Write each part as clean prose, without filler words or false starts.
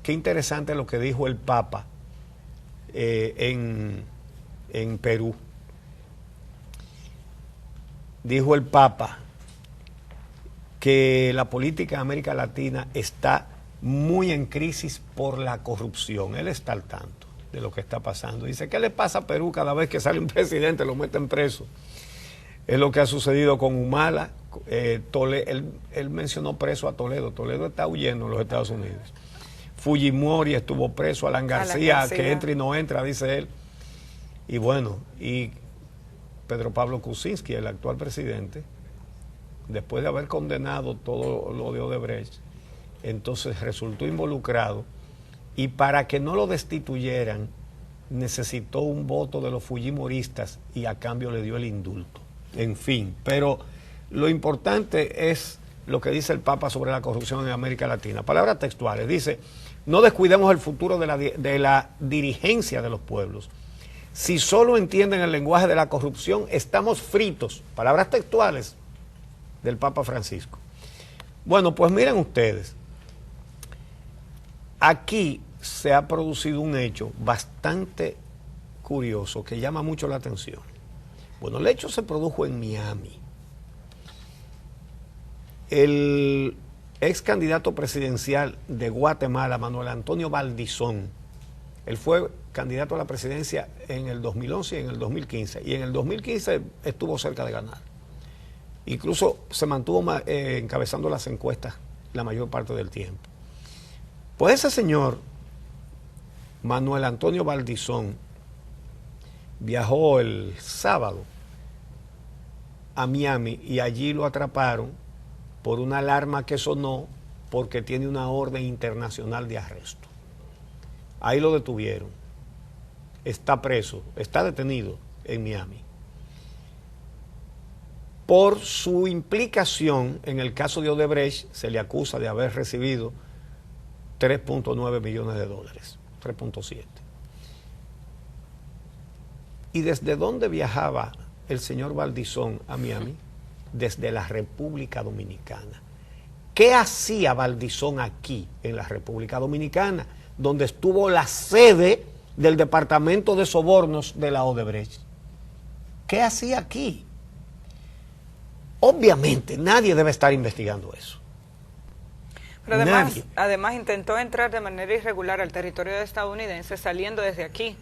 qué interesante lo que dijo el Papa en Perú. Dijo el Papa que la política de América Latina está muy en crisis por la corrupción. Él está al tanto de lo que está pasando. Dice, ¿qué le pasa a Perú cada vez que sale un presidente? Lo meten preso. Es lo que ha sucedido con Humala. Él mencionó preso a Toledo. Toledo está huyendo en los Estados Unidos. Fujimori estuvo preso, Alan García, que entra y no entra, dice él. Y bueno, y Pedro Pablo Kuczynski, el actual presidente, después de haber condenado todo lo de Odebrecht, entonces resultó involucrado, y para que no lo destituyeran necesitó un voto de los fujimoristas y a cambio le dio el indulto. En fin, pero lo importante es lo que dice el Papa sobre la corrupción en América Latina. Palabras textuales, dice, no descuidemos el futuro de la dirigencia de los pueblos. Si solo entienden el lenguaje de la corrupción, estamos fritos. Palabras textuales del Papa Francisco. Bueno, pues miren ustedes, aquí se ha producido un hecho bastante curioso que llama mucho la atención. Bueno, el hecho se produjo en Miami. El ex candidato presidencial de Guatemala, Manuel Antonio Valdizón, él fue candidato a la presidencia en el 2011 y en el 2015, y en el 2015 estuvo cerca de ganar. Incluso se mantuvo encabezando las encuestas la mayor parte del tiempo. Pues ese señor, Manuel Antonio Valdizón, viajó el sábado a Miami y allí lo atraparon por una alarma que sonó porque tiene una orden internacional de arresto. Ahí lo detuvieron. Está preso, está detenido en Miami por su implicación en el caso de Odebrecht. Se le acusa de haber recibido 3.9 millones de dólares, 3.7. ¿Y desde dónde viajaba el señor Valdizón a Miami? Desde la República Dominicana. ¿Qué hacía Valdizón aquí en la República Dominicana, donde estuvo la sede del Departamento de Sobornos de la Odebrecht? ¿Qué hacía aquí? Obviamente nadie debe estar investigando eso. Pero además intentó entrar de manera irregular al territorio estadounidense saliendo desde aquí.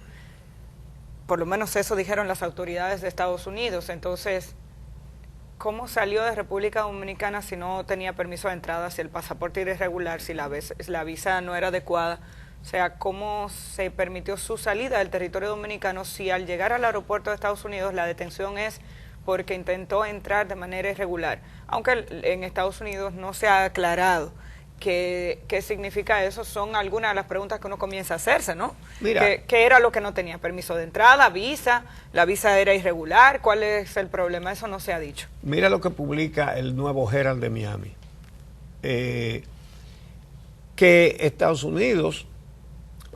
Por lo menos eso dijeron las autoridades de Estados Unidos. Entonces, ¿cómo salió de República Dominicana si no tenía permiso de entrada, si el pasaporte era irregular, si la visa no era adecuada? O sea, ¿cómo se permitió su salida del territorio dominicano si al llegar al aeropuerto de Estados Unidos la detención es porque intentó entrar de manera irregular? Aunque en Estados Unidos no se ha aclarado qué significa eso, son algunas de las preguntas que uno comienza a hacerse, ¿no? Mira, ¿Qué era lo que no tenía? ¿Permiso de entrada? ¿Visa? ¿La visa era irregular? ¿Cuál es el problema? Eso no se ha dicho. Mira lo que publica el Nuevo Herald de Miami. Que Estados Unidos,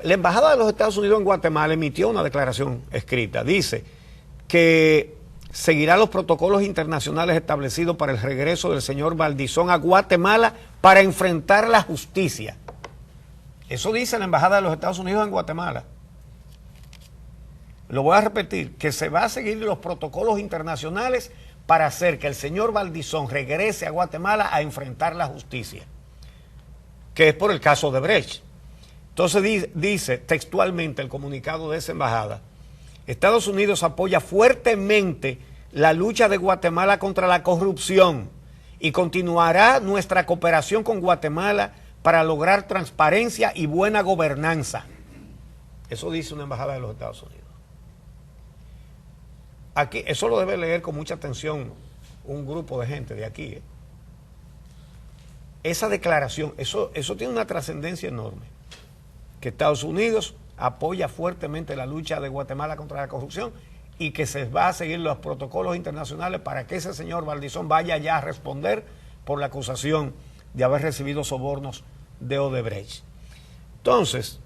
la Embajada de los Estados Unidos en Guatemala emitió una declaración escrita. Dice que seguirá los protocolos internacionales establecidos para el regreso del señor Valdizón a Guatemala para enfrentar la justicia. Eso dice la Embajada de los Estados Unidos en Guatemala. Lo voy a repetir, que se va a seguir los protocolos internacionales para hacer que el señor Valdizón regrese a Guatemala a enfrentar la justicia, que es por el caso de Odebrecht. Entonces dice textualmente el comunicado de esa embajada: Estados Unidos apoya fuertemente la lucha de Guatemala contra la corrupción y continuará nuestra cooperación con Guatemala para lograr transparencia y buena gobernanza. Eso dice una embajada de los Estados Unidos. Aquí, eso lo debe leer con mucha atención un grupo de gente de aquí. Esa declaración, eso tiene una trascendencia enorme. Que Estados Unidos apoya fuertemente la lucha de Guatemala contra la corrupción y que se va a seguir los protocolos internacionales para que ese señor Valdizón vaya ya a responder por la acusación de haber recibido sobornos de Odebrecht. Entonces,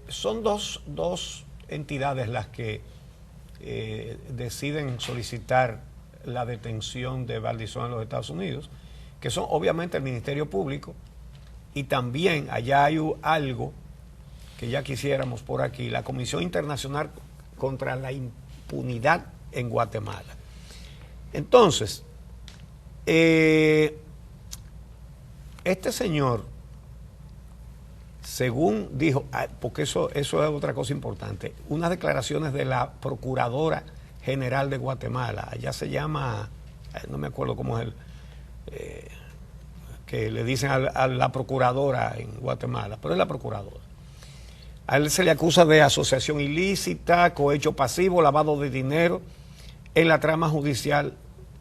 son dos entidades las que deciden solicitar la detención de Valdizón en los Estados Unidos, que son obviamente el Ministerio Público, y también allá hay algo que ya quisiéramos por aquí, la Comisión Internacional contra la Impunidad en Guatemala. Entonces, este señor, según dijo, porque eso es otra cosa importante, unas declaraciones de la Procuradora General de Guatemala, allá se llama, no me acuerdo cómo es que le dicen a la procuradora en Guatemala, pero es la procuradora. A él se le acusa de asociación ilícita, cohecho pasivo, lavado de dinero en la trama judicial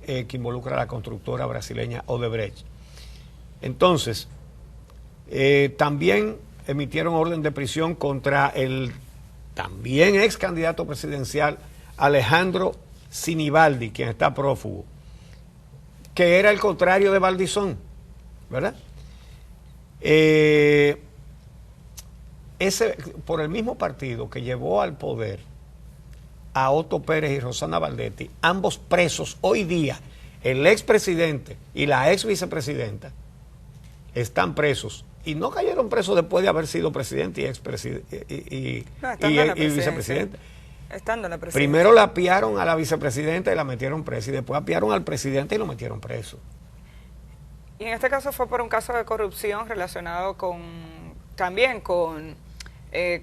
que involucra a la constructora brasileña Odebrecht. Entonces, también emitieron orden de prisión contra el también ex candidato presidencial Alejandro Sinibaldi, quien está prófugo, que era el contrario de Valdizón, ¿verdad? Por el mismo partido que llevó al poder a Otto Pérez y Rosana Valdetti, ambos presos hoy día, el expresidente y la ex vicepresidenta, están presos. Y no cayeron presos después de haber sido presidente y vicepresidente. Estando en la presidencia. Primero la apiaron a la vicepresidenta y la metieron presa, y después apiaron al presidente y lo metieron preso. Y en este caso fue por un caso de corrupción relacionado también con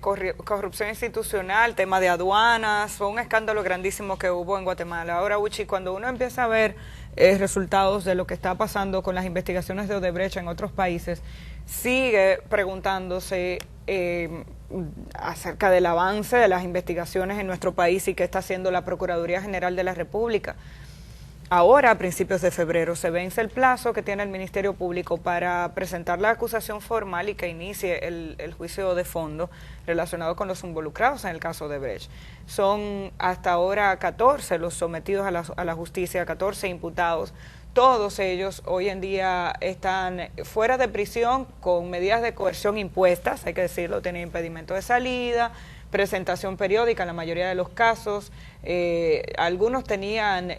corrupción institucional, tema de aduanas, fue un escándalo grandísimo que hubo en Guatemala. Ahora, Uchi, cuando uno empieza a ver resultados de lo que está pasando con las investigaciones de Odebrecht en otros países, sigue preguntándose acerca del avance de las investigaciones en nuestro país y qué está haciendo la Procuraduría General de la República. Ahora, a principios de febrero, se vence el plazo que tiene el Ministerio Público para presentar la acusación formal y que inicie el juicio de fondo relacionado con los involucrados en el caso de Odebrecht. Son hasta ahora 14 los sometidos a la justicia, 14 imputados. Todos ellos hoy en día están fuera de prisión con medidas de coerción impuestas, hay que decirlo, tienen impedimento de salida, presentación periódica en la mayoría de los casos. Algunos tenían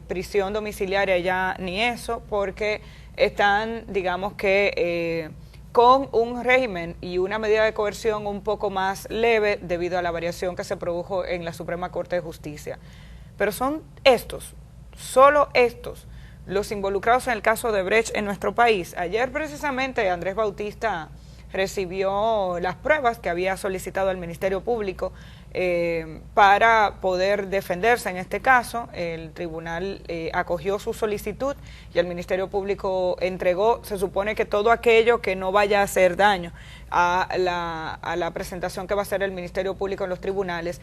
prisión domiciliaria, ya ni eso, porque están, digamos que, con un régimen y una medida de coerción un poco más leve debido a la variación que se produjo en la Suprema Corte de Justicia. Pero son solo estos, los involucrados en el caso de Odebrecht en nuestro país. Ayer precisamente Andrés Bautista recibió las pruebas que había solicitado el Ministerio Público para poder defenderse en este caso. El tribunal acogió su solicitud y el Ministerio Público entregó, se supone que todo aquello que no vaya a hacer daño a la presentación que va a hacer el Ministerio Público en los tribunales,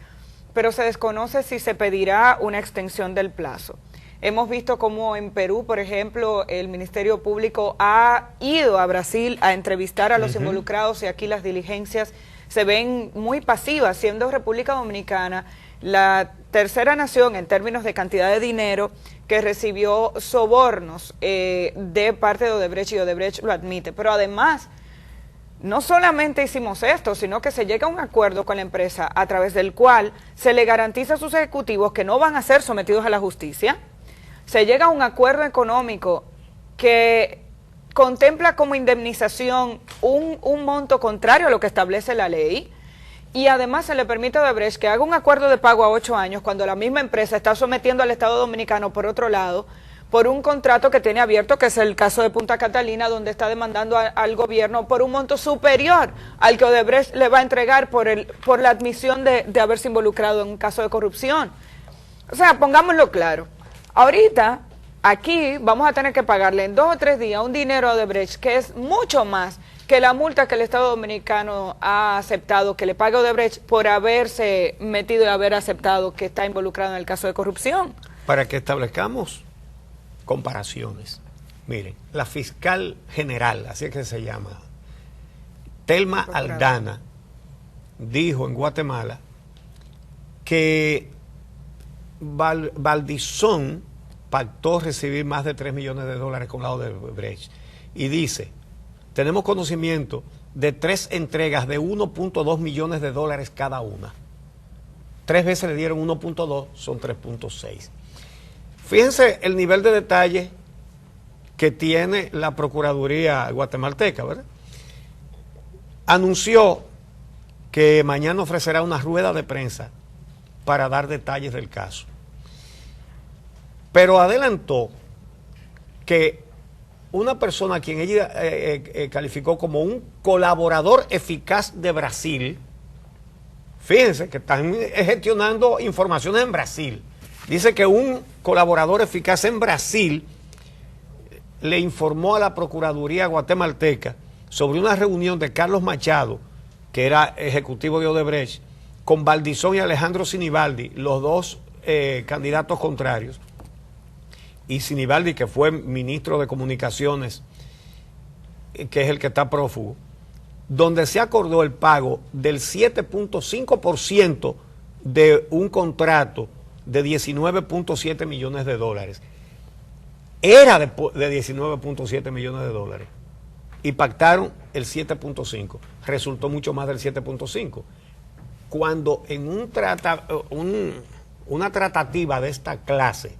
pero se desconoce si se pedirá una extensión del plazo. Hemos visto cómo en Perú, por ejemplo, el Ministerio Público ha ido a Brasil a entrevistar a los involucrados y aquí las diligencias se ven muy pasivas, siendo República Dominicana la tercera nación en términos de cantidad de dinero que recibió sobornos de parte de Odebrecht, y Odebrecht lo admite. Pero además, no solamente hicimos esto, sino que se llega a un acuerdo con la empresa a través del cual se le garantiza a sus ejecutivos que no van a ser sometidos a la justicia. Se llega a un acuerdo económico que contempla como indemnización un monto contrario a lo que establece la ley, y además se le permite a Odebrecht que haga un acuerdo de pago a 8 años cuando la misma empresa está sometiendo al Estado Dominicano, por otro lado, por un contrato que tiene abierto, que es el caso de Punta Catalina, donde está demandando al gobierno por un monto superior al que Odebrecht le va a entregar por la admisión de haberse involucrado en un caso de corrupción. O sea, pongámoslo claro. Ahorita, aquí vamos a tener que pagarle en 2 o 3 días un dinero a Odebrecht que es mucho más que la multa que el Estado Dominicano ha aceptado que le pague a Odebrecht por haberse metido y haber aceptado que está involucrado en el caso de corrupción. Para que establezcamos comparaciones. Miren, la fiscal general, así es que se llama, Telma Aldana, dijo en Guatemala que Valdizón pactó recibir más de $3 millones con la Odebrecht. Y dice, tenemos conocimiento de 3 entregas de $1.2 millones cada una. 3 veces le dieron 1.2, son 3.6. Fíjense el nivel de detalle que tiene la Procuraduría guatemalteca, ¿verdad? Anunció que mañana ofrecerá una rueda de prensa para dar detalles del caso. Pero adelantó que una persona a quien ella calificó como un colaborador eficaz de Brasil, fíjense que están gestionando informaciones en Brasil, dice que un colaborador eficaz en Brasil le informó a la Procuraduría guatemalteca sobre una reunión de Carlos Machado, que era ejecutivo de Odebrecht, con Valdizón y Alejandro Sinibaldi, los dos candidatos contrarios, y Sinibaldi, que fue ministro de Comunicaciones, que es el que está prófugo, donde se acordó el pago del 7.5% de un contrato de 19.7 millones de dólares. Era de 19.7 millones de dólares y pactaron el 7.5. Resultó mucho más del 7.5. Cuando en una tratativa de esta clase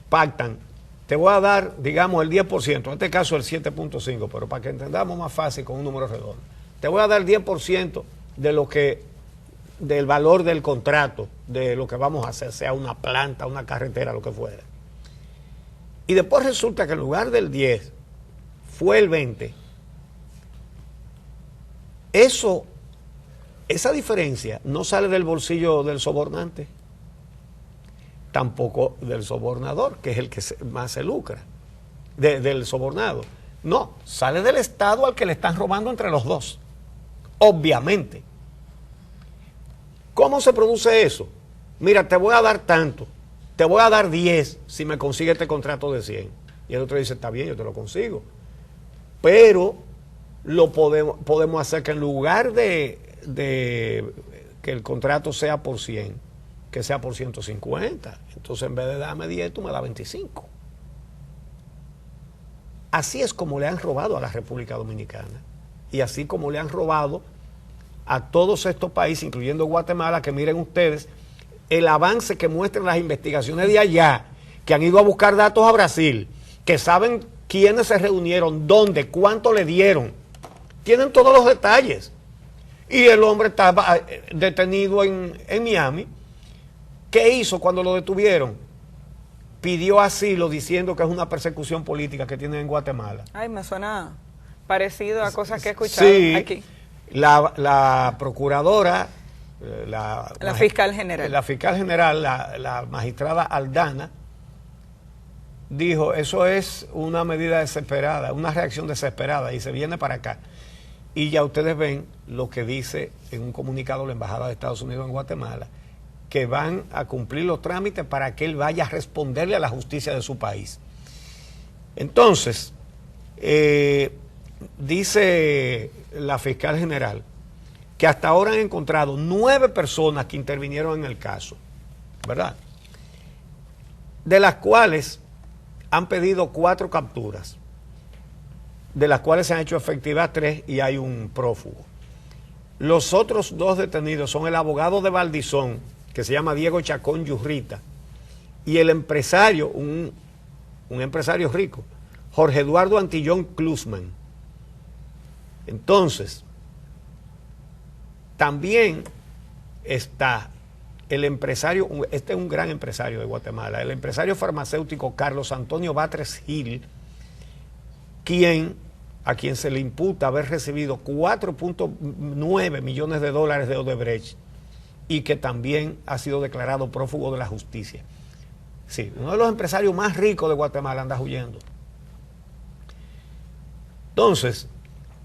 pactan, te voy a dar, digamos, el 10%, en este caso el 7.5, pero para que entendamos más fácil con un número redondo, te voy a dar el 10% de lo que, del valor del contrato, de lo que vamos a hacer, sea una planta, una carretera, lo que fuera. Y después resulta que en lugar del 10 fue el 20. Esa diferencia no sale del bolsillo del sobornante, tampoco del sobornador, que es el que más se lucra, del sobornado. No, sale del Estado al que le están robando entre los dos, obviamente. ¿Cómo se produce eso? Mira, te voy a dar tanto, te voy a dar 10 si me consigue este contrato de 100. Y el otro dice, está bien, yo te lo consigo. Pero lo podemos hacer que en lugar de que el contrato sea por 100, que sea por 150. Entonces, en vez de darme 10, tú me das 25. Así es como le han robado a la República Dominicana. Y así como le han robado a todos estos países, incluyendo Guatemala, que miren ustedes el avance que muestran las investigaciones de allá, que han ido a buscar datos a Brasil, que saben quiénes se reunieron, dónde, cuánto le dieron. Tienen todos los detalles. Y el hombre estaba detenido en Miami. ¿Qué hizo cuando lo detuvieron? Pidió asilo diciendo que es una persecución política que tienen en Guatemala. Ay, me suena parecido a cosas que he escuchado aquí. La procuradora, la fiscal general. La fiscal general, la magistrada Aldana, dijo, eso es una medida desesperada, una reacción desesperada, y se viene para acá. Y ya ustedes ven lo que dice en un comunicado la Embajada de Estados Unidos en Guatemala, que van a cumplir los trámites para que él vaya a responderle a la justicia de su país. Entonces, dice la fiscal general que hasta ahora han encontrado 9 personas que intervinieron en el caso, ¿verdad? De las cuales han pedido 4 capturas, de las cuales se han hecho efectivas 3 y hay un prófugo. Los otros 2 detenidos son el abogado de Valdizón, que se llama Diego Chacón Yurrita, y el empresario, un empresario rico, Jorge Eduardo Antillón Klusman. Entonces, también está el empresario, este es un gran empresario de Guatemala, el empresario farmacéutico Carlos Antonio Batres Gil, a quien se le imputa haber recibido 4.9 millones de dólares de Odebrecht, y que también ha sido declarado prófugo de la justicia. Sí, uno de los empresarios más ricos de Guatemala anda huyendo. Entonces,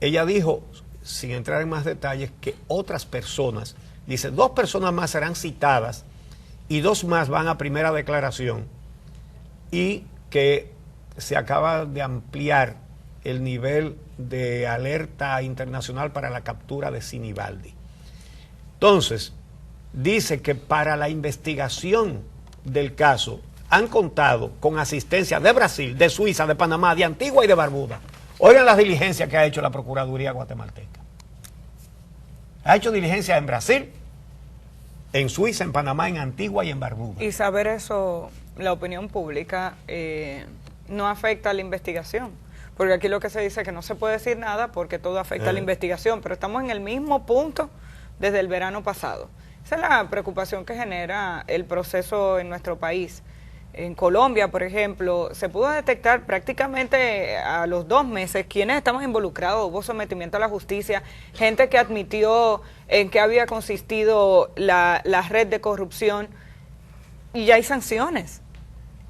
ella dijo, sin entrar en más detalles, que otras personas, dice, 2 personas más serán citadas y 2 más van a primera declaración, y que se acaba de ampliar el nivel de alerta internacional para la captura de Sinibaldi. Entonces, dice que para la investigación del caso han contado con asistencia de Brasil, de Suiza, de Panamá, de Antigua y de Barbuda. Oigan las diligencias que ha hecho la Procuraduría guatemalteca. Ha hecho diligencias en Brasil, en Suiza, en Panamá, en Antigua y en Barbuda. Y saber eso la opinión pública no afecta a la investigación. Porque aquí lo que se dice es que no se puede decir nada porque todo afecta a la investigación, pero estamos en el mismo punto desde el verano pasado. Esa es la preocupación que genera el proceso en nuestro país. En Colombia, por ejemplo, se pudo detectar prácticamente a los 2 meses quiénes estaban involucrados, hubo sometimiento a la justicia, gente que admitió en qué había consistido la red de corrupción, y ya hay sanciones.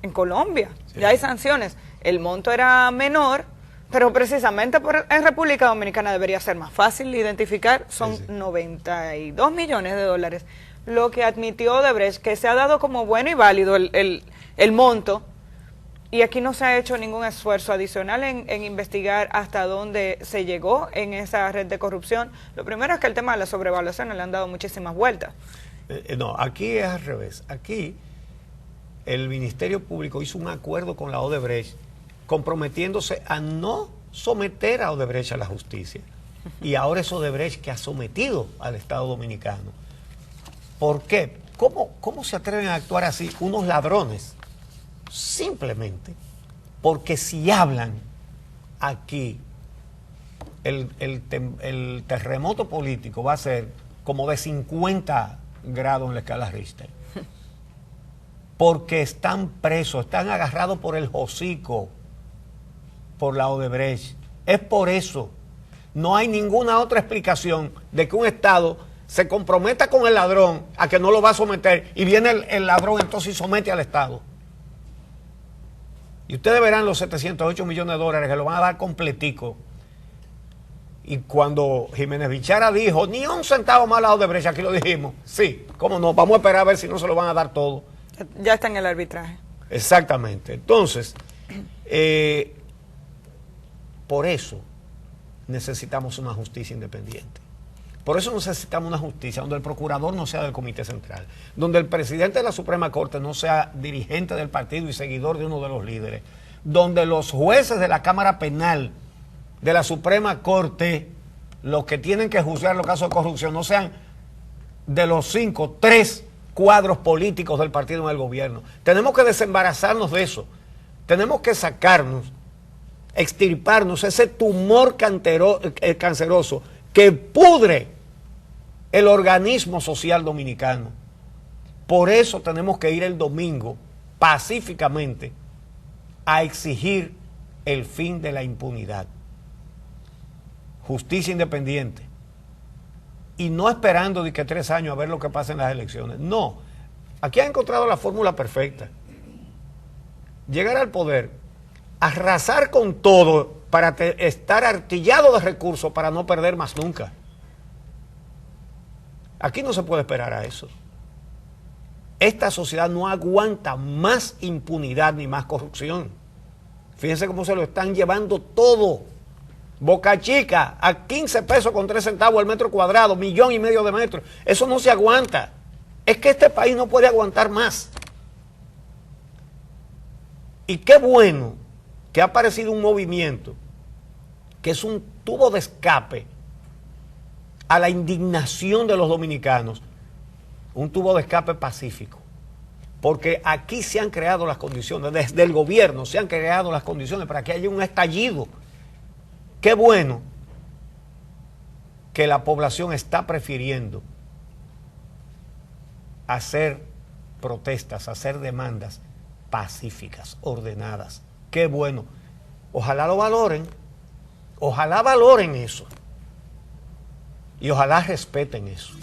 En Colombia, sí, ya hay sanciones. El monto era menor, pero precisamente en República Dominicana debería ser más fácil identificar, son 92 millones de dólares, lo que admitió Odebrecht, que se ha dado como bueno y válido el monto, y aquí no se ha hecho ningún esfuerzo adicional en investigar hasta dónde se llegó en esa red de corrupción. Lo primero es que el tema de la sobrevaluación le han dado muchísimas vueltas. No, aquí es al revés. Aquí el Ministerio Público hizo un acuerdo con la Odebrecht comprometiéndose a no someter a Odebrecht a la justicia. Y ahora es Odebrecht que ha sometido al Estado Dominicano. ¿Por qué? ¿Cómo se atreven a actuar así unos ladrones? Simplemente porque si hablan aquí, el terremoto político va a ser como de 50 grados en la escala Richter. Porque están presos, están agarrados por el hocico, por la Odebrecht. Es por eso. No hay ninguna otra explicación de que un Estado se comprometa con el ladrón a que no lo va a someter y viene el ladrón entonces y somete al Estado. Y ustedes verán los 708 millones de dólares que lo van a dar completico. Y cuando Jiménez Bichara dijo, ni un centavo más a la Odebrecht, aquí lo dijimos, sí, cómo no, vamos a esperar a ver si no se lo van a dar todo. Ya está en el arbitraje. Exactamente. Entonces, por eso necesitamos una justicia independiente. Por eso necesitamos una justicia donde el procurador no sea del Comité Central, donde el presidente de la Suprema Corte no sea dirigente del partido y seguidor de uno de los líderes, donde los jueces de la Cámara Penal de la Suprema Corte, los que tienen que juzgar los casos de corrupción, no sean de los 5, 3 cuadros políticos del partido en el gobierno. Tenemos que desembarazarnos de eso. Tenemos que sacarnos, extirparnos ese tumor canceroso que pudre el organismo social dominicano. Por eso tenemos que ir el domingo pacíficamente a exigir el fin de la impunidad. Justicia independiente. Y no esperando de que 3 años a ver lo que pasa en las elecciones. No. Aquí ha encontrado la fórmula perfecta. Llegar al poder, arrasar con todo para estar artillado de recursos para no perder más nunca. Aquí no se puede esperar a eso. Esta sociedad no aguanta más impunidad ni más corrupción. Fíjense cómo se lo están llevando todo. Boca Chica, a 15 pesos con 3 centavos el metro cuadrado, 1,5 millones de metros. Eso no se aguanta. Es que este país no puede aguantar más. Y qué bueno que ha aparecido un movimiento que es un tubo de escape a la indignación de los dominicanos, un tubo de escape pacífico, porque aquí se han creado las condiciones, desde el gobierno se han creado las condiciones para que haya un estallido. Qué bueno que la población está prefiriendo hacer protestas, hacer demandas pacíficas, ordenadas. Qué bueno. Ojalá lo valoren. Ojalá valoren eso. Y ojalá respeten eso.